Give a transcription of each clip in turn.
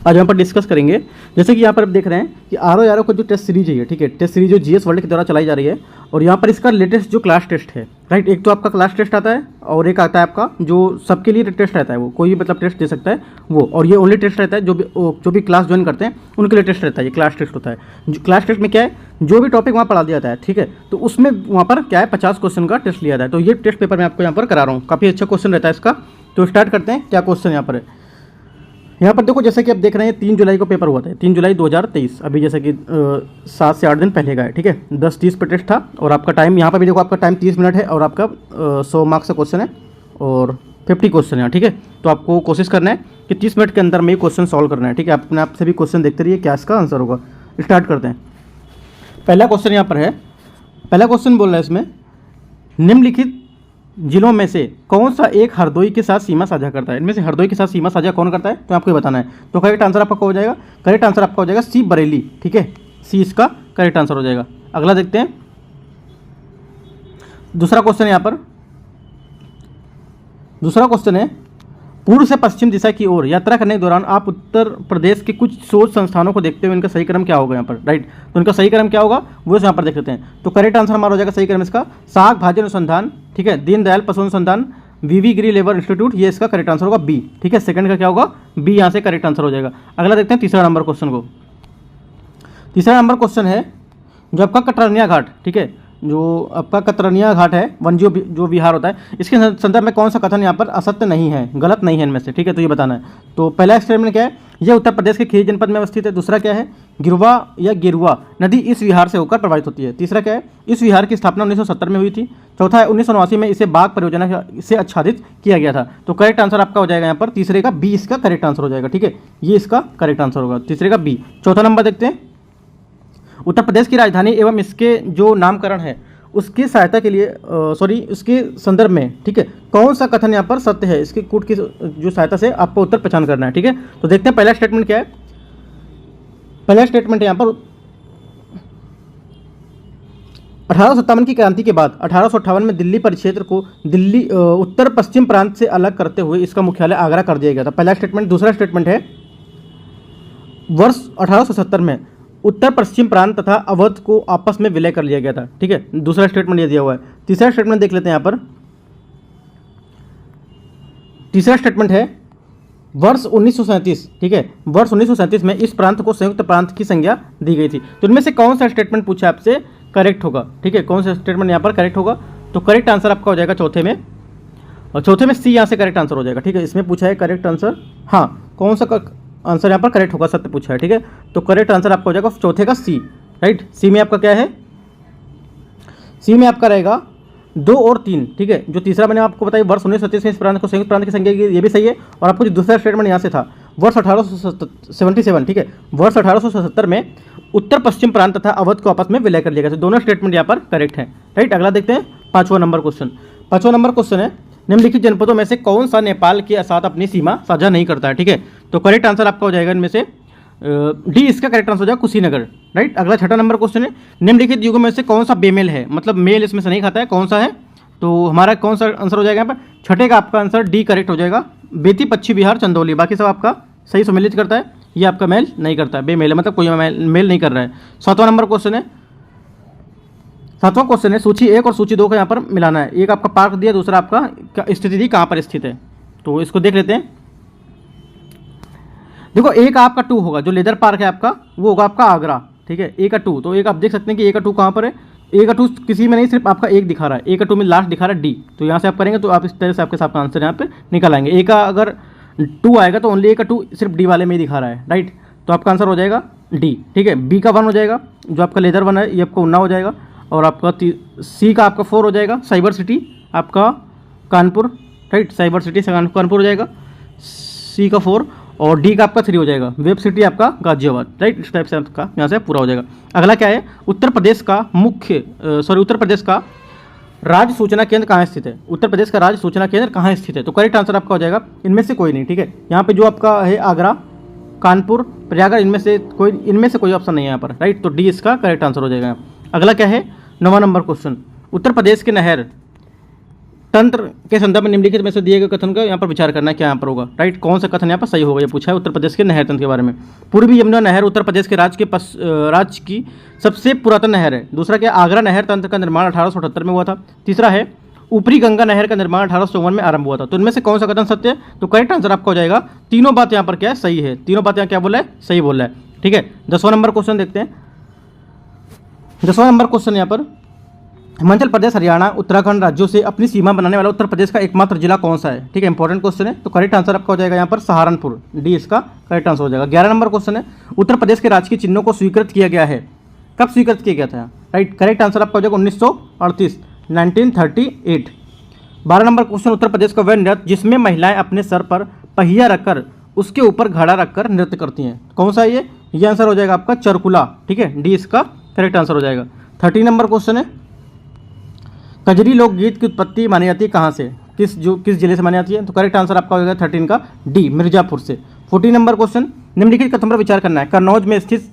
आज यहाँ पर डिस्कस करेंगे। जैसे कि यहाँ पर आप देख रहे हैं कि आर का जो टेस्ट सीरीज है, ठीक है, टेस्ट सीरीज जो जीएस वर्ल्ड के द्वारा चलाई जा रही है, और यहाँ पर इसका लेटेस्ट जो क्लास टेस्ट है, राइट, एक तो आपका क्लास टेस्ट आता है और एक आता है आपका जो सबके लिए टेस्ट रहता है, वो कोई भी मतलब टेस्ट दे सकता है वो, और ये ओनली टेस्ट रहता है जो भी क्लास ज्वाइन करते हैं उनके लिए टेस्ट रहता है, ये क्लास टेस्ट होता है। जो क्लास टेस्ट में क्या है, जो भी टॉपिक वहाँ पढ़ा दिया जाता है, ठीक है, तो उसमें वहाँ पर क्या है 50 क्वेश्चन का टेस्ट लिया जाता है। तो ये टेस्ट पेपर मैं आपको यहाँ पर करा रहा हूँ, काफ़ी अच्छा क्वेश्चन रहता है इसका। तो स्टार्ट करते हैं, क्या क्वेश्चन यहाँ पर है। यहाँ पर देखो, जैसे कि आप देख रहे हैं 3 जुलाई को पेपर हुआ था, 3 जुलाई 2023, अभी जैसे कि 7 से 8 दिन पहले का है, ठीक है। 10:30 पर टेस्ट था और आपका टाइम यहाँ पर भी देखो, आपका टाइम 30 मिनट है और आपका 100 मार्क्स का क्वेश्चन है और 50 क्वेश्चन है, ठीक है। तो आपको कोशिश करना है कि 30 मिनट के अंदर में क्वेश्चन सॉल्व करना है, ठीक है। आप अपने आप से भी क्वेश्चन देखते रहिए क्या इसका आंसर होगा। स्टार्ट करते हैं। पहला क्वेश्चन यहाँ पर है, पहला क्वेश्चन बोल रहा है इसमें, निम्नलिखित जिलों में से कौन सा एक हरदोई के साथ सीमा साझा करता है। इनमें से हरदोई के साथ सीमा साझा कौन करता है, तो आपको ये बताना है। तो करेक्ट आंसर आपका क्या हो जाएगा, करेक्ट आंसर आपका हो जाएगा सी, बरेली, ठीक है, सी इसका करेक्ट आंसर हो जाएगा। अगला देखते हैं, दूसरा क्वेश्चन यहाँ पर, दूसरा क्वेश्चन है, पूर्व से पश्चिम दिशा की ओर यात्रा करने के दौरान आप उत्तर प्रदेश के कुछ शोध संस्थानों को देखते हुए इनका सही क्रम क्या होगा यहाँ पर, राइट। तो इनका सही क्रम क्या होगा वो यहाँ पर देख लेते हैं। तो करेक्ट आंसर हमारा हो जाएगा सही क्रम इसका साग भाजी अनुसंधान, ठीक है, दीनदयाल पशु अनुसंधान, वीवी गिरी लेबर इंस्टीट्यूट, ये इसका करेक्ट आंसर होगा बी, ठीक है। सेकंड का क्या होगा, बी यहाँ से करेक्ट आंसर हो जाएगा। अगला देखते हैं तीसरा नंबर क्वेश्चन को। तीसरा नंबर क्वेश्चन है, जो आपका कतरनिया घाट, ठीक है, जो आपका कतरनिया घाट है वन्य जो विहार होता है, इसके संदर्भ में कौन सा कथन यहाँ पर असत्य नहीं है, गलत नहीं है इनमें से, ठीक है। तो ये बताना है। तो पहला स्टेटमेंट क्या है, यह उत्तर प्रदेश के खीरी जनपद में अवस्थित है। दूसरा क्या है, गिरवा या गिरुआ नदी इस विहार से होकर प्रवाहित होती है। तीसरा क्या है, इस विहार की स्थापना 1970 में हुई थी। चौथा है, 1989 में इसे बाघ परियोजना से आच्छादित किया गया था। तो करेक्ट आंसर आपका हो जाएगा यहाँ पर तीसरे का बी, इसका करेक्ट आंसर हो जाएगा, ठीक है, ये इसका करेक्ट आंसर होगा, तीसरे का बी। चौथा नंबर देखते हैं, उत्तर प्रदेश की राजधानी एवं इसके जो नामकरण है उसकी सहायता के लिए उसके संदर्भ में, ठीक है, कौन सा कथन यहाँ पर सत्य है, इसके कूट की जो सहायता से आपको उत्तर पहचान करना है, ठीक है। तो देखते हैं पहला स्टेटमेंट क्या है। पहला स्टेटमेंट यहाँ पर 1857 की क्रांति के बाद 1858 में दिल्ली परिक्षेत्र को दिल्ली उत्तर पश्चिम प्रांत से अलग करते हुए इसका मुख्यालय आगरा कर दिया गया था। पहला स्टेटमेंट। दूसरा स्टेटमेंट है, वर्ष 1870 में उत्तर पश्चिम प्रांत तथा अवध को आपस में विलय कर लिया गया था, ठीक है, दूसरा स्टेटमेंट ये दिया हुआ है। तीसरा स्टेटमेंट देख लेते हैं यहाँ पर। तीसरा स्टेटमेंट है, वर्ष 1937, ठीक है, वर्ष 1937 में इस प्रांत को संयुक्त प्रांत की संज्ञा दी गई थी। तो इनमें से कौन सा स्टेटमेंट पूछा आपसे करेक्ट होगा, ठीक है, कौन सा स्टेटमेंट यहाँ पर करेक्ट होगा। तो करेक्ट आंसर आपका हो जाएगा चौथे में, और चौथे में सी यहाँ से करेक्ट आंसर हो जाएगा, ठीक है। इसमें पूछा है करेक्ट आंसर, हाँ, कौन सा आंसर यहाँ पर करेक्ट होगा, सत्य पूछा है, ठीक है। तो करेक्ट आंसर आपका हो जाएगा चौथे का सी, राइट। सी में आपका क्या है, सी में आपका रहेगा 2 और 3, ठीक है। जो तीसरा मैंने आपको बताया वर्ष 1937 में इस प्रांत को संयुक्त प्रांत की संज्ञा, ये भी सही है। और आपको जो दूसरा स्टेटमेंट यहाँ से था वर्ष 1877, ठीक है, वर्ष 1877 में उत्तर पश्चिम प्रांत तथा अवध को आपस में विलय कर लिया गया। तो दोनों स्टेटमेंट यहाँ पर करेक्ट है, राइट। अगला देखते हैं पांचवा नंबर क्वेश्चन। पांचवा नंबर क्वेश्चन है, निम्नलिखित जनपदों में से कौन सा नेपाल के साथ अपनी सीमा साझा नहीं करता है, ठीक है। तो करेक्ट आंसर आपका हो जाएगा इनमें से डी, इसका करेक्ट आंसर हो जाएगा कुशीनगर, राइट। अगला छठा नंबर क्वेश्चन है, निम्नलिखित युगों में से कौन सा बेमेल है, मतलब मेल इसमें से नहीं खाता है, कौन सा है। तो हमारा कौन सा आंसर हो जाएगा यहाँ पर, छठे का आपका आंसर डी करेक्ट हो जाएगा, बेती पश्चिम बिहार चंदौली। बाकी सब आपका सही सम्मिलित करता है, ये आपका मेल नहीं करता है, बेमेल है, मतलब कोई मेल नहीं कर रहा है। सातवां नंबर क्वेश्चन है, सातवां क्वेश्चन है, सूची 1 और सूची 2 का यहाँ पर मिलाना है। एक आपका पार्क दिया, दूसरा आपका स्थिति दी कहाँ पर स्थित है। तो इसको देख लेते हैं। देखो, एक आपका 2 होगा, जो लेदर पार्क है आपका वो होगा आपका आगरा, ठीक है, ए का 2। तो एक आप देख सकते हैं कि ए का 2 कहाँ पर है, ए का 2 किसी में नहीं, सिर्फ आपका एक दिखा रहा है, ए का 2 में लास्ट दिखा रहा है डी। तो यहाँ से आप करेंगे तो आप इस तरह से आपके साथ आंसर यहाँ पे निकल आएंगे। ए का अगर 2 आएगा तो ओनली ए का 2 सिर्फ डी वाले में ही दिखा रहा है, राइट। तो आपका आंसर हो जाएगा डी, ठीक है। बी का 1 हो जाएगा, जो आपका लेदर 1 है ये आपका उन्ना हो जाएगा। और आपका सी का आपका 4 हो जाएगा, साइबर सिटी आपका Kanpur, right, cyber city Kanpur हो जाएगा, सी का 4। और डी का आपका 3 हो जाएगा, वेब सिटी आपका गाजियाबाद, राइट। इस टाइप से आपका यहाँ से पूरा हो जाएगा। अगला क्या है, उत्तर प्रदेश का उत्तर प्रदेश का राज्य सूचना केंद्र कहाँ स्थित है। उत्तर प्रदेश का राज्य सूचना केंद्र कहाँ स्थित है। तो करेक्ट आंसर आपका हो जाएगा इनमें से कोई नहीं, ठीक है। यहाँ पे जो आपका है आगरा, कानपुर, प्रयागराज, इनमें से कोई ऑप्शन नहीं है यहाँ पर, राइट। तो डी इसका करेक्ट आंसर हो जाएगा। अगला क्या है, 9वां नंबर क्वेश्चन, उत्तर प्रदेश के नहर तंत्र के संदर्भ में निम्नलिखित में से दिए गए कथन का यहाँ पर विचार करना है, क्या यहाँ पर होगा, राइट। कौन सा कथन यहाँ पर सही होगा, ये पूछा है उत्तर प्रदेश के नहर तंत्र के बारे में। पूर्वी यमुना नहर उत्तर प्रदेश के राज्य की सबसे पुरातन नहर है। दूसरा क्या, आगरा नहर तंत्र का निर्माण 1878 में हुआ था। तीसरा है, ऊपरी गंगा नहर का निर्माण 1854 में आरंभ हुआ था। तो इनमें से कौन सा कथन सत्य है, तो करेक्ट आंसर आपका हो जाएगा तीनों बात यहाँ पर क्या है, सही है। तीनों बात यहाँ क्या बोला है, सही बोला है, ठीक है। 10वां नंबर क्वेश्चन देखते हैं। 10वां नंबर क्वेश्चन यहाँ पर, हिमाचल प्रदेश, हरियाणा, उत्तराखंड राज्यों से अपनी सीमा बनाने वाला उत्तर प्रदेश का एकमात्र जिला कौन सा है, ठीक है। इंपॉर्टेंट क्वेश्चन है। तो करेक्ट आंसर आपका हो जाएगा यहाँ पर सहारनपुर, डी इसका करेक्ट आंसर हो जाएगा। 11 नंबर क्वेश्चन है, उत्तर प्रदेश के राजकीय चिन्हों को स्वीकृत किया गया है, कब स्वीकृत किया गया था, राइट। करेक्ट आंसर आपका हो जाएगा 1938, 1938। 12 नंबर क्वेश्चन, उत्तर प्रदेश का वह नृत्य जिसमें महिलाएं अपने सर पर पहिया रखकर उसके ऊपर घड़ा रखकर नृत्य करती हैं, कौन सा है ये आंसर हो जाएगा आपका चरकुला, ठीक है, डी इसका करेक्ट आंसर हो जाएगा। 13 नंबर क्वेश्चन है, कजरी लोकगीत की उत्पत्ति मानी जाती है कहाँ से, किस जिले से मानी जाती है, तो करेक्ट आंसर आपका होगा 13 का डी, मिर्जापुर से। 14 नंबर क्वेश्चन, निम्नलिखित कथन पर विचार करना है। कन्नौज में स्थित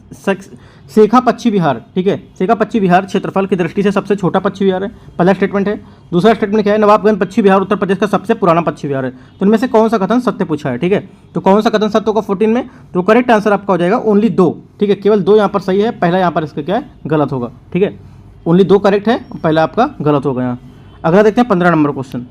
शेखा पक्षी विहार, ठीक है, शेखा पक्षी विहार क्षेत्रफल की दृष्टि से सबसे छोटा पक्षी विहार है, पहला स्टेटमेंट है। दूसरा स्टेटमेंट क्या है, नवाबगंज पक्षी विहार उत्तर प्रदेश का सबसे पुराना पक्षी विहार है। तो इनमें से कौन सा कथन सत्य पूछा है, ठीक है। तो कौन सा कथन सत्य होगा 14 में, तो करेक्ट आंसर आपका हो जाएगा ओनली 2, ठीक है, केवल 2 यहाँ पर सही है, पहला यहाँ पर इसका क्या है, गलत होगा, ठीक है। ओनली 2 करेक्ट है, पहला आपका गलत होगा यहाँ। अगला देखते हैं 15 नंबर क्वेश्चन।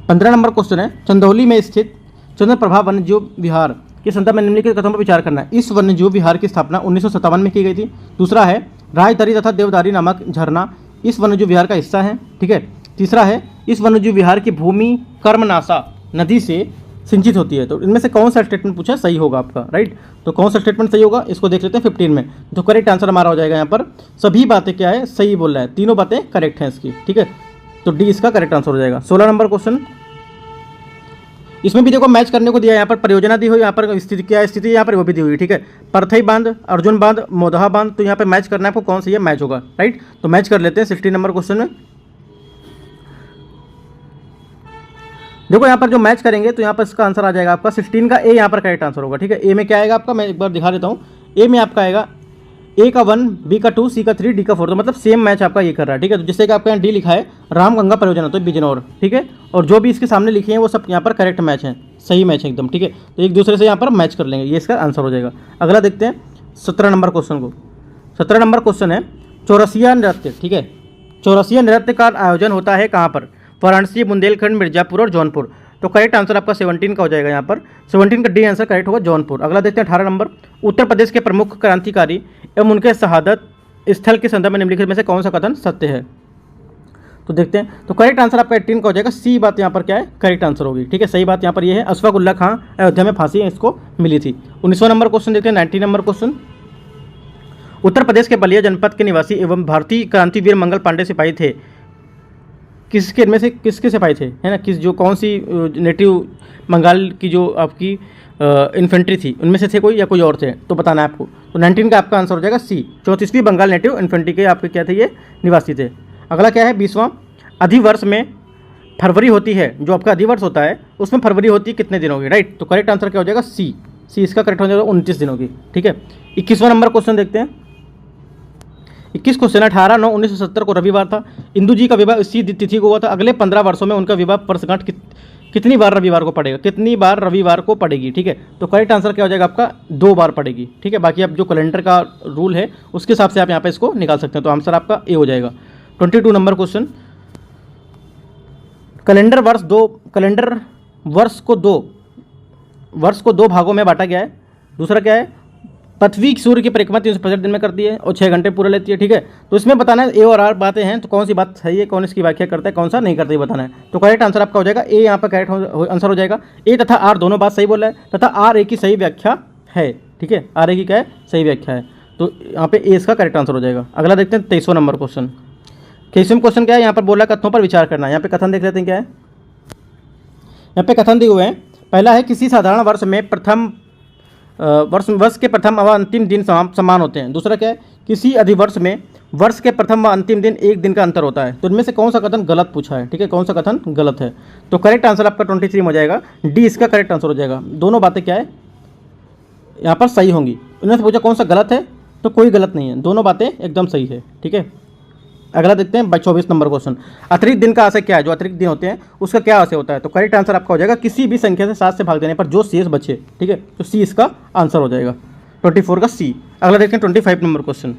15 नंबर क्वेश्चन है, चंदौली में स्थित चंद्रप्रभा वन्यजीव विहार के संदर्भ में निम्नलिखित कथनों पर विचार करना है। इस वन्यजीव विहार की स्थापना 1957 में की गई थी। दूसरा है, राजदरी तथा देवदारी नामक झरना इस वन्यजीव विहार का हिस्सा है, ठीक है। तीसरा है, इस वन्यजीव विहार की भूमि कर्मनासा नदी से सिंचित होती है। तो इनमें से कौन सा स्टेटमेंट पूछा सही होगा आपका, राइट। तो कौन सा स्टेटमेंट सही होगा, इसको देख लेते हैं 15 में। तो करेक्ट आंसर हमारा हो जाएगा यहाँ पर सभी बातें क्या है, सही बोल रहा है, तीनों बातें करेक्ट हैं इसकी, ठीक है। तो डी इसका करेक्ट आंसर हो जाएगा। 16 नंबर क्वेश्चन, इसमें भी देखो मैच करने को दिया है, यहाँ पर परियोजना दी हुई, यहाँ पर स्थिति क्या स्थिति यहाँ पर वो भी दी हुई, ठीक है। परथई बांध, अर्जुन बांध, मोदहा बांध, तो यहाँ पे मैच करना है आपको, कौन सा ये मैच होगा, राइट। तो मैच कर लेते हैं 16 नंबर क्वेश्चन में। देखो यहाँ पर जो मैच करेंगे तो यहाँ पर इसका आंसर आ जाएगा आपका 16 का ए, यहाँ पर करेक्ट आंसर होगा, ठीक है। ए में क्या आएगा आपका, मैं एक बार दिखा देता हूँ। ए में आपका आएगा ए का 1, बी का 2, सी का 3, डी का 4, तो मतलब सेम मैच आपका ये कर रहा है, ठीक है। तो जिससे कि आपका यहाँ डी लिखा है रामगंगा परियोजना, तो बिजनौर, ठीक है। और जो भी इसके सामने लिखे हैं वो सब यहाँ पर करेक्ट मैच हैं, सही मैच है एकदम, ठीक है। तो एक दूसरे से यहाँ पर मैच कर लेंगे, ये इसका आंसर हो जाएगा। अगला देखते हैं 17 नंबर क्वेश्चन को। 17 नंबर क्वेश्चन है, चौरसिया नृत्य, ठीक है। चौरसिया नृत्य का आयोजन होता है कहाँ पर, वाराणसी, बुंदेलखंड, मिर्जापुर और जौनपुर। तो करेक्ट आंसर आपका 17 का हो जाएगा, यहाँ पर 17 का डी आंसर करेक्ट होगा, जौनपुर। अगला देखते हैं 18 नंबर, उत्तर प्रदेश के प्रमुख क्रांतिकारी एवं उनके शहादत स्थल के संदर्भ में निम्नलिखित में से कौन सा कथन सत्य है। तो देखते हैं, तो करेक्ट आंसर आपका 18 का हो जाएगा, सी बात यहाँ पर क्या है, करेक्ट आंसर होगी, ठीक है। सही बात यहाँ पर ये है, अशफाक उल्लाह खां अयोध्या में फांसी इसको मिली थी। 19वां नंबर क्वेश्चन देखते हैं, 19 नंबर क्वेश्चन, उत्तर प्रदेश के बलिया जनपद के निवासी एवं भारतीय क्रांतिवीर मंगल पांडे सिपाही थे, किसके में से किसके सिपाही थे, है ना, किस जो कौन सी नेटिव बंगाल की जो आपकी इन्फेंट्री थी उनमें से थे कोई या कोई और थे, तो बताना है आपको। तो 19 का आपका आंसर हो जाएगा सी, 34वीं बंगाल नेटिव इन्फेंट्री के आपके क्या थे, ये निवासी थे। अगला क्या है 20वां, अधिवर्ष में फरवरी होती है, जो आपका अधिवर्ष होता है उसमें फरवरी होती है कितने दिनों की, राइट। तो करेक्ट आंसर क्या हो जाएगा सी, इसका करेक्ट हो जाएगा 29 दिनों की, ठीक है। 21वां नंबर क्वेश्चन देखते हैं। 21 क्वेश्चन, 18/9/1970 को रविवार था। इंदू जी का विवाह इसी तिथि को हुआ था। अगले 15 वर्षों में उनका विवाह वर्षगांठ कितनी बार रविवार को पड़ेगा, कितनी बार रविवार को पड़ेगी, ठीक है। तो करेक्ट आंसर क्या हो जाएगा आपका 2 बार पड़ेगी, ठीक है। बाकी आप जो कैलेंडर का रूल है उसके हिसाब से आप यहाँ पे इसको निकाल सकते हैं, तो आंसर आपका ए हो जाएगा। 22 नंबर क्वेश्चन, कैलेंडर वर्ष को दो भागों में बांटा गया है। दूसरा क्या है, पृथ्वी सूर्य की परिक्रमा 365 दिन में करती है और 6 घंटे पूरा लेती है, ठीक है। तो इसमें बताना है ए और आर बातें हैं, तो कौन सी बात सही है, कौन इसकी व्याख्या करता है, कौन सा नहीं करता है बताना है। तो करेक्ट आंसर आपका हो जाएगा ए, यहाँ पर करेक्ट आंसर हो जाएगा। ए तथा आर दोनों बात सही बोल रहा है तथा आर ए की सही व्याख्या है, ठीक है। आर ए की क्या है, सही व्याख्या है, तो यहाँ पे ए इसका करेक्ट आंसर हो जाएगा। अगला देखते हैं 23वां नंबर क्वेश्चन। 23वां क्वेश्चन क्या है, यहाँ पर बोला कथनों पर विचार करना है। यहाँ पे कथन देख लेते हैं क्या है, यहाँ पे कथन दिए हुए हैं। पहला है, किसी साधारण वर्ष में वर्ष के प्रथम व अंतिम दिन समान होते हैं। दूसरा क्या है, किसी अधिवर्ष में वर्ष के प्रथम व अंतिम दिन 1 दिन का अंतर होता है। तो इनमें से कौन सा कथन गलत पूछा है, ठीक है, कौन सा कथन गलत है। तो करेक्ट आंसर आपका 23 हो जाएगा, डी इसका करेक्ट आंसर हो जाएगा। दोनों बातें क्या है यहाँ पर सही होंगी। इन्होंने से पूछा कौन सा गलत है, तो कोई गलत नहीं है, दोनों बातें एकदम सही है, ठीक है। अगला देखते हैं 24 नंबर क्वेश्चन। अतिरिक्त दिन का आशय क्या है? जो अतिरिक्त दिन होते हैं उसका क्या आशय होता है? तो करेक्ट आंसर आपका हो जाएगा किसी भी संख्या से 7 से भाग देने पर जो शेष बचे, ठीक है, तो सी इसका आंसर हो जाएगा, 24 का सी। अगला देखते हैं 25 नंबर क्वेश्चन।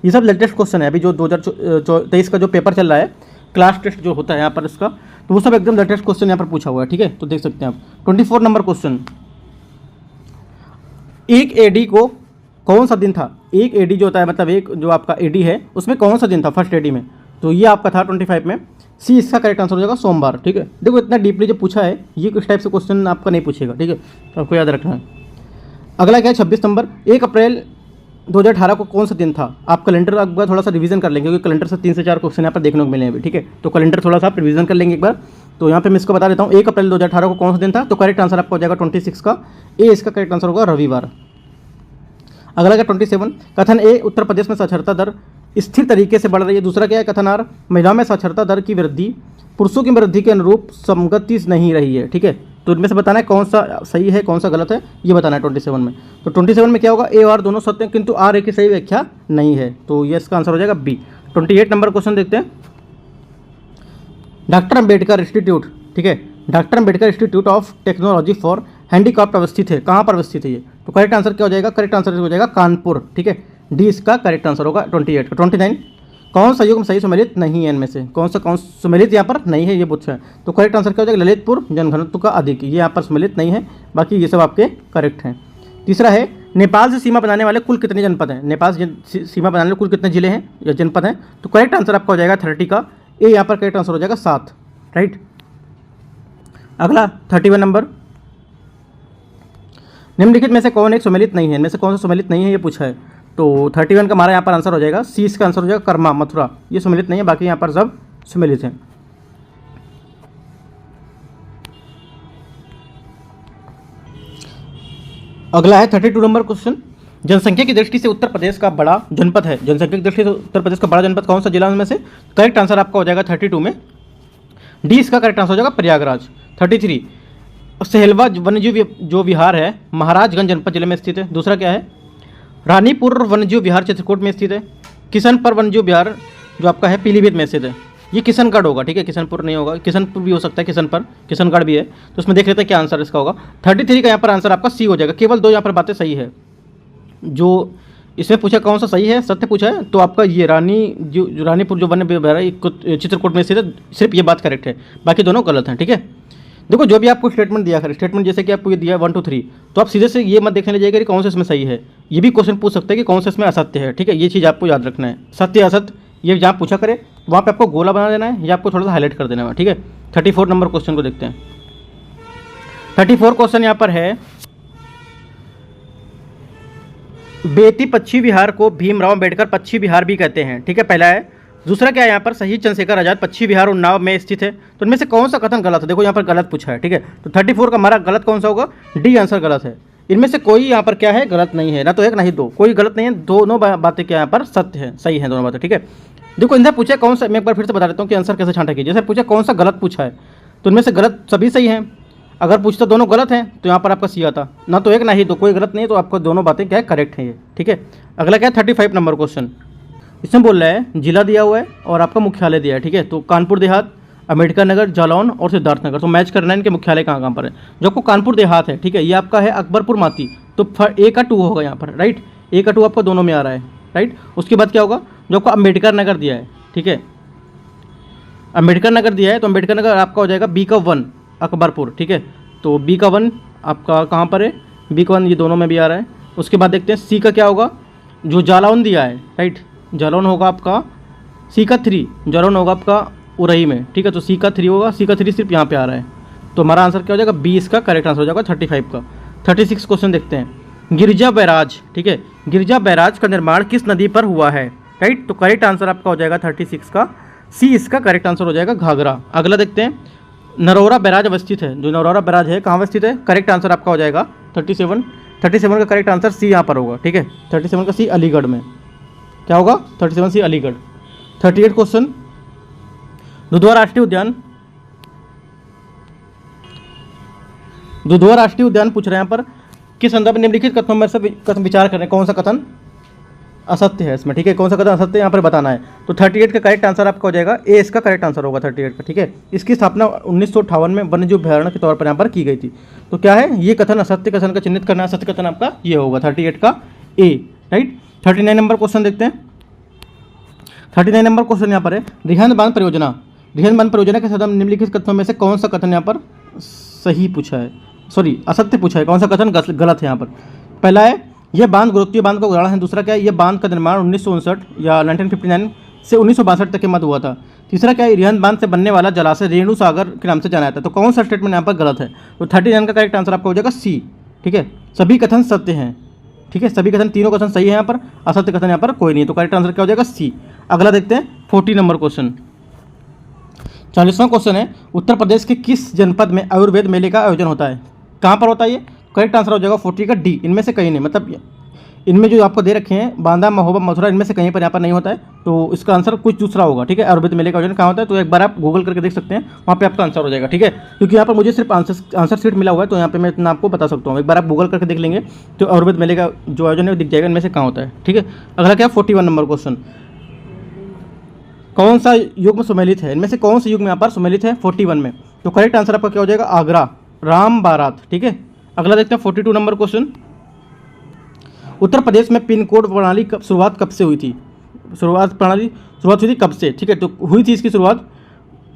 ये सब लेटेस्ट क्वेश्चन है, अभी जो 2023 का जो पेपर चल रहा है, क्लास टेस्ट जो होता है यहाँ पर इसका, तो वो सब एकदम लेटेस्ट क्वेश्चन यहाँ पर पूछा हुआ है, ठीक है, तो देख सकते हैं आप। 24 नंबर क्वेश्चन, एक एडी को कौन सा दिन था? एक एडी जो होता है मतलब एक जो आपका एडी है उसमें कौन सा दिन था फर्स्ट एडी में? तो ये आपका था 25 में, सी इसका करेक्ट आंसर हो जाएगा सोमवार, ठीक है। देखो इतना डीपली जो पूछा है ये किस टाइप से क्वेश्चन आपका नहीं पूछेगा, ठीक है, तो आपको याद रखना है। अगला क्या है 26 नंबर, 1 अप्रैल 2018 को कौन सा दिन था? आप कैलेंडर एक बार थोड़ा सा रिवीजन कर लेंगे क्योंकि कैलेंडर से 3 से 4 क्वेश्चन यहाँ पर देखने को मिले हैं, ठीक है, तो कैलेंडर थोड़ा सा आप रिवीजन कर लेंगे एक बार। तो यहाँ पे मैं इसको बता देता हूँ, 1 अप्रैल 2018 को कौन सा दिन था? तो करेक्ट आंसर आपका हो जाएगा 26 का, ए इसका करेक्ट आंसर होगा रविवार। अगला क्या 27, कथन ए उत्तर प्रदेश में साक्षरता दर स्थिर तरीके से बढ़ रही है। दूसरा क्या है कथन आर, महिलाओं में साक्षरता दर की वृद्धि पुरुषों की वृद्धि के अनुरूप संगति नहीं रही है, ठीक है। तो इनमें से बताना है कौन सा सही है कौन सा गलत है, ये बताना है 27 में। तो 27 में क्या होगा, ए और दोनों सत्य हैं किंतु आर ए की सही व्याख्या नहीं है, तो ये इसका आंसर हो जाएगा बी। 28 नंबर क्वेश्चन देखते हैं, डॉक्टर अंबेडकर इंस्टीट्यूट, ठीक है, doctor Ambedkar institute of technology for handicapped अवस्थित है, कहाँ पर अवस्थित है ये? तो करेक्ट आंसर क्या हो जाएगा? करेक्ट आंसर हो जाएगा कानपुर, ठीक है, डी इसका करेक्ट आंसर होगा 28 का। 29, कौन सा युग्म सही सम्मिलित नहीं है इनमें से? कौन सम्मिलित यहाँ पर नहीं है ये पूछा है, तो करेक्ट आंसर क्या हो जाएगा? ललितपुर जनघनत्व का अधिक, ये यहाँ पर सम्मिलित नहीं है, बाकी ये सब आपके करेक्ट हैं। तीसरा है, नेपाल से सीमा बनाने वाले कुल कितने जनपद हैं? नेपाल से सीमा बनाने वाले कुल कितने जिले हैं या जनपद हैं? तो करेक्ट आंसर आपका हो जाएगा 30 का, ए यहाँ पर करेक्ट आंसर हो जाएगा 7, राइट। अगला 31 नंबर, निम्नलिखित में से कौन एक सम्मिलित नहीं है? इनमें से कौन सा सम्मिलित नहीं है ये पूछा है। तो 31 का हमारा यहाँ पर आंसर हो जाएगा सी, इसका आंसर हो जाएगा कर्मा मथुरा, ये सम्मिलित नहीं है, बाकी यहाँ पर सब सम्मिलित हैं। अगला है 32 नंबर क्वेश्चन, जनसंख्या की दृष्टि से उत्तर प्रदेश का बड़ा जनपद है, जनसंख्या की दृष्टि से उत्तर प्रदेश का बड़ा जनपद कौन सा जिला उनमें से? करेक्ट आंसर आपका हो जाएगा 32 में, डी इसका करेक्ट आंसर हो जाएगा प्रयागराज। 33, सहेलवा वन्यजीव जो विहार है महाराजगंज जनपद जिले में स्थित है। दूसरा क्या है, रानीपुर वन्यजीव विहार चित्रकूट में स्थित है। किशनपुर वन्यजीव विहार जो आपका है पीलीभीत में स्थित है, ये किशनगढ़ होगा, ठीक है, किशनपुर नहीं होगा, किशनपुर भी हो सकता है, किशनगढ़ भी है, तो उसमें देख लेते हैं क्या आंसर इसका होगा। 33 का यहाँ पर आंसर आपका सी हो जाएगा। केवल 2 यहाँ पर बातें सही है, जो इसमें पूछा कौन सा सही है, सत्य पूछा है, तो आपका ये रानीपुर जो वन्य विहार है चित्रकूट में स्थित है, सिर्फ ये बात करेक्ट है, बाकी दोनों गलत हैं, ठीक है। देखो जो भी आपको स्टेटमेंट दिया कर, स्टेटमेंट जैसे कि आपको ये दिया 1 2 3, तो आप सीधे से ये मत देखने लीजिएगा कि कौन सा इसमें सही है, ये भी क्वेश्चन पूछ सकते हैं कि कौन सा इसमें असत्य है, ठीक है, ये चीज़ आपको याद रखना है। सत्य असत्य ये जहाँ पूछा करे वहाँ पे आपको गोला बना देना है या आपको थोड़ा सा हाईलाइट कर देना है, ठीक है। 34 नंबर क्वेश्चन को देखते हैं। 34 क्वेश्चन यहाँ पर है, बेती पक्षी विहार को भीमराव अंबेडकर पक्षी विहार भी कहते हैं, ठीक है, पहला है। दूसरा क्या है यहाँ पर, शहीद चंद्रशेखर आजाद पक्षी विहार उन्नाव में स्थित है, तो इनमें से कौन सा कथन गलत है? देखो यहाँ पर गलत पूछा है, ठीक है, तो 34 का हमारा गलत कौन सा होगा? डी आंसर गलत है। इनमें से कोई यहाँ पर क्या है, गलत नहीं है, ना तो एक ना ही दो, कोई गलत नहीं है, दोनों बातें क्या यहाँ पर सत्य है, सही है दोनों बातें, ठीक है। देखो इनसे पूछा कौन सा, मैं एक बार फिर से बता देता हूँ कि आंसर कैसे छांटा कीजिए। जैसे पूछा कौन सा गलत पूछा है, तो इनमें से गलत सभी सही हैं, अगर पूछता दोनों गलत हैं तो यहाँ पर आपका सी आता, ना तो एक ना ही दो, कोई गलत नहीं है, तो आपको दोनों बातें क्या है करेक्ट है ये, ठीक है। अगला क्या है 35 नंबर क्वेश्चन, इसमें बोल रहा है जिला दिया हुआ है और आपका मुख्यालय दिया है, ठीक है, तो कानपुर देहात, अम्बेडकर नगर, जालौन और सिद्धार्थनगर, तो मैच करना है इनके मुख्यालय कहाँ पर है। जो आपको कानपुर देहात है, ठीक है, ये आपका है अकबरपुर माती, तो ए का 2 होगा यहाँ पर, राइट, ए का 2 आपको दोनों में आ रहा है, राइट। उसके बाद क्या होगा, जो आपको अम्बेडकर नगर दिया है, ठीक है, अम्बेडकर नगर दिया है, तो अम्बेडकर नगर आपका हो जाएगा बी का 1 अकबरपुर, ठीक है, तो बी का 1 आपका कहाँ पर है, बी का 1 ये दोनों में भी आ रहा है। उसके बाद देखते हैं सी का क्या होगा, जो जालौन दिया है, राइट, जालौन होगा आपका सी का 3, जालौन होगा आपका उरई में, ठीक है, तो सी का 3 होगा, सी का 3 सिर्फ यहाँ पे आ रहा है, तो हमारा आंसर क्या हो जाएगा, बी इसका करेक्ट आंसर हो जाएगा 35 का। 36 क्वेश्चन देखते हैं, गिरजा बैराज, ठीक है, गिरजा बैराज का निर्माण किस नदी पर हुआ है, राइट, तो करेक्ट आंसर आपका हो जाएगा 36 का सी, इसका करेक्ट आंसर हो जाएगा घाघरा। अगला देखते हैं, नरौरा बैराज अवस्थित है, जो नरौरा बैराज है कहाँ अवस्थित है, करेक्ट आंसर आपका हो जाएगा 37 का करेक्ट आंसर सी यहाँ पर होगा, ठीक है, 37 का सी अलीगढ़ में क्या होगा, 37 सी अलीगढ़। 38 क्वेश्चन, दुधवा राष्ट्रीय उद्यान, दुधवा राष्ट्रीय उद्यान पूछ रहे हैं यहाँ पर किस संदर्भ में निम्नलिखित कथनों में से कथन विचार करें, कौन सा कथन, असत्य है इसमें, ठीक है। कौन सा कथन असत्य है यहाँ पर बताना है। तो 38 का करेक्ट आंसर आपका हो जाएगा ए, इसका करेक्ट आंसर होगा 38 का, ठीक है। इसकी स्थापना 1958 में वन्यजीव अभ्यारण्य के तौर पर यहाँ पर की गई थी। तो क्या है ये कथन, असत्य कथन का चिन्हित करना है, सत्य कथन आपका ये होगा 38 का ए, राइट। 39 नंबर क्वेश्चन देखते हैं। 39 नंबर क्वेश्चन यहाँ पर है रिहंद बांध परियोजना। रिहंद बांध परियोजना के सदम निम्नलिखित कथनों में से कौन सा कथन यहाँ पर सही पूछा है, सॉरी असत्य पूछा है, कौन सा कथन गलत है यहाँ पर। पहला है यह बांध गोरखपुर बांध का उदाहरण है। दूसरा क्या है, यह बांध का निर्माण 1959 या 1959 से 1962 तक के मध्य हुआ था। तीसरा क्या है, रिहंद बांध से बनने वाला जलाशय रेणु सागर के नाम से जाना जाता है। तो कौन सा स्टेटमेंट यहाँ पर गलत है। तो 39 का करेक्ट आंसर आपका हो जाएगा सी, ठीक है। सभी कथन सत्य हैं, ठीक है, सभी कथन, तीनों कथन सही है यहाँ पर, असत्य कथन यहाँ पर कोई नहीं है। तो करेक्ट आंसर क्या हो जाएगा सी। अगला देखते हैं 40 नंबर क्वेश्चन। 40वां क्वेश्चन है उत्तर प्रदेश के किस जनपद में आयुर्वेद मेले का आयोजन होता है। कहाँ पर होता है ये। करेक्ट आंसर हो जाएगा 40 का डी, इनमें से कहीं नहीं, मतलब इनमें जो आपको दे रखे हैं बांदा, महोबा, मथुरा, इनमें से कहीं पर यहाँ पर नहीं होता है। तो इसका आंसर कुछ दूसरा होगा, ठीक है। आयुर्वेद मेले का आयोजन कहाँ होता है, तो एक बार आप गूगल करके देख सकते हैं, वहाँ पे आपका आंसर हो जाएगा, ठीक है। क्योंकि यहाँ पर मुझे सिर्फ आंसर शीट मिला हुआ है, तो यहाँ पे मैं इतना आपको बता सकता हूँ। एक बार आप गूगल करके देख लेंगे तो आयुर्वेद मेले का जो आयोजन है वो दिख जाएगा, इनमें से कहाँ होता है, ठीक है। अगला क्या 41 नंबर क्वेश्चन, कौन सा युग में सुमेलित है, इनमें से कौन से युग में यहाँ पर सुमेलित है 41 में। तो करेक्ट आंसर आपका क्या हो जाएगा आगरा, राम बारात, ठीक है। अगला देखते हैं 42 नंबर क्वेश्चन। उत्तर प्रदेश में पिन कोड प्रणाली शुरुआत कब से हुई थी। शुरुआत हुई थी कब से, ठीक है। तो हुई थी इसकी शुरुआत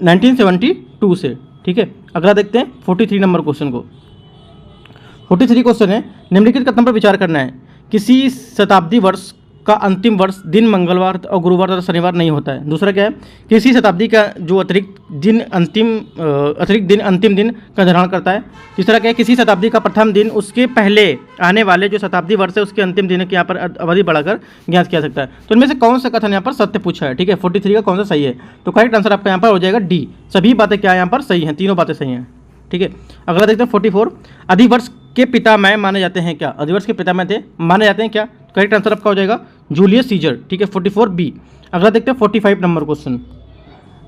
1972 से, ठीक है। अगला देखते हैं 43 नंबर क्वेश्चन को। 43 क्वेश्चन है निम्नलिखित कथन पर विचार करना है। किसी शताब्दी वर्ष का अंतिम वर्ष दिन मंगलवार और गुरुवार तथा शनिवार नहीं होता है। दूसरा क्या है, किसी शताब्दी का जो अतिरिक्त दिन अंतिम दिन का निर्धारण करता है। तीसरा क्या है, किसी शताब्दी का प्रथम दिन उसके पहले आने वाले जो शताब्दी वर्ष है उसके अंतिम दिन की यहाँ पर अवधि बढ़ाकर ज्ञात किया सकता है। तो इनमें से कौन सा कथन यहाँ पर सत्य पूछा है, ठीक है। 43 का कौन सा सही है। तो करेक्ट आंसर आपका यहाँ पर हो जाएगा डी, सभी बातें क्या यहाँ पर सही हैं, तीनों बातें सही हैं, ठीक है। अगला देखते हैं 44 अधिवर्ष के पितामह माने जाते हैं क्या। अधिवर्ष के पितामह थे माने जाते हैं क्या। करेक्ट आंसर आपका हो जाएगा जूलियस सीजर, ठीक है, 44 बी। अगला देखते हैं 45 नंबर क्वेश्चन।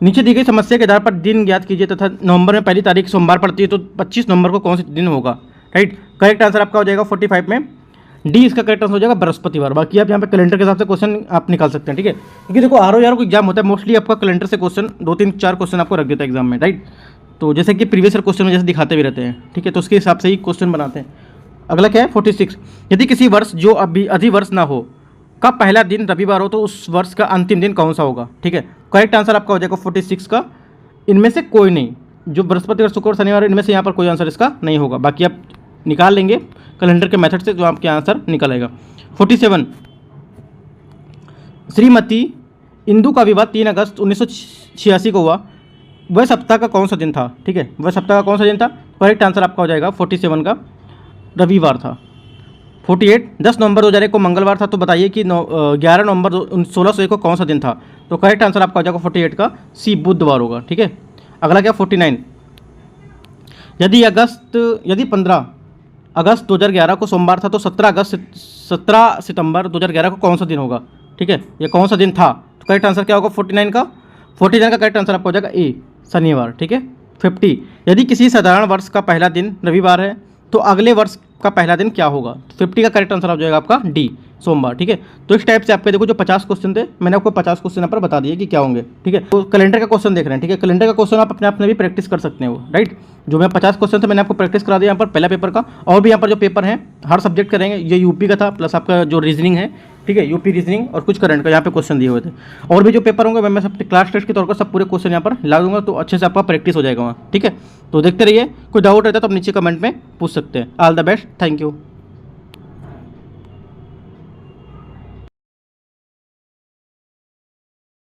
नीचे दी गई समस्या के आधार पर दिन ज्ञात कीजिए तथा नवंबर में पहली तारीख सोमवार पड़ती है तो 25 नवंबर को कौन सा दिन होगा, राइट। करेक्ट आंसर आपका हो जाएगा 45 में डी, इसका करेक्ट आंसर हो जाएगा बृहस्पतिवार। बाकी आप यहाँ पे कैलेंडर के हिसाब से क्वेश्चन आप निकाल सकते हैं, ठीक है। क्योंकि देखो RO को एग्जाम होता है मोस्टली आपका कैलेंडर से क्वेश्चन 2-3-4 क्वेश्चन आपको रख देता है एग्जाम में, राइट। तो जैसे कि प्रीवियस ईयर क्वेश्चन में जैसे दिखाते भी रहते हैं, ठीक है, तो उसके हिसाब से ही क्वेश्चन बनाते हैं। अगला क्या है 46 यदि किसी वर्ष जो अभी अधिवर्ष ना हो का पहला दिन रविवार हो तो उस वर्ष का अंतिम दिन कौन सा होगा, ठीक है। करेक्ट आंसर आपका हो जाएगा 46 का, इनमें से कोई नहीं, जो बृहस्पतिवार, शुक्र, शनिवार, इनमें से यहाँ पर कोई आंसर इसका नहीं होगा। बाकी आप निकाल लेंगे कैलेंडर के मेथड से जो आपके आंसर निकल आएगा। 47 श्रीमती इंदु का विवाह 3 अगस्त 1986 को हुआ, वह सप्ताह का कौन सा दिन था, ठीक है। वह सप्ताह का कौन सा दिन था। करेक्ट आंसर आपका हो जाएगा 47 का रविवार था। 48 10 नवंबर 2001 को मंगलवार था, तो बताइए कि 11 नवंबर 1601 को कौन सा दिन था। तो करेक्ट आंसर आपका हो जाएगा 48 का सी, बुधवार होगा, ठीक है। अगला क्या 49 यदि 15 अगस्त 2011 को सोमवार था तो 17 सितंबर 2011 को कौन सा दिन होगा, ठीक है, ये कौन सा दिन था। तो करेक्ट आंसर क्या होगा 49 का करेक्ट आंसर आपका हो जाएगा ए, शनिवार, ठीक है। 50 यदि किसी साधारण वर्ष का पहला दिन रविवार है तो अगले वर्ष का पहला दिन क्या होगा। तो 50 का करेक्ट आंसर हो जाएगा आपका डी, सोमवार, ठीक है। तो इस टाइप से आपके देखो जो 50 क्वेश्चन थे मैंने आपको 50 क्वेश्चन यहाँ पर बता दिए कि क्या होंगे, ठीक है। तो कैलेंडर का क्वेश्चन देख रहे हैं, ठीक है। कैलेंडर का क्वेश्चन आप अपने आप में भी प्रैक्टिस कर सकते हैं वो, राइट। जो मैं 50 क्वेश्चन थे मैंने आपको प्रैक्टिस करा दिया यहाँ पर पहला पेपर का, और भी यहाँ पर जो पेपर हैं हर सब्जेक्ट करेंगे। ये यूपी का था प्लस आपका जो रीजनिंग है, ठीक है, यूपी रीजनिंग और कुछ करंट का यहाँ पे क्वेश्चन दिए हुए थे। और भी जो पेपर होंगे मैं सब क्लास टेस्ट के तौर पर सब पूरे क्वेश्चन यहाँ पर ला दूंगा, तो अच्छे से आपका प्रैक्टिस हो जाएगा वहाँ, ठीक है। तो देखते रहिए, कोई डाउट रहता है तो आप नीचे कमेंट में पूछ सकते हैं। All the best, thank you.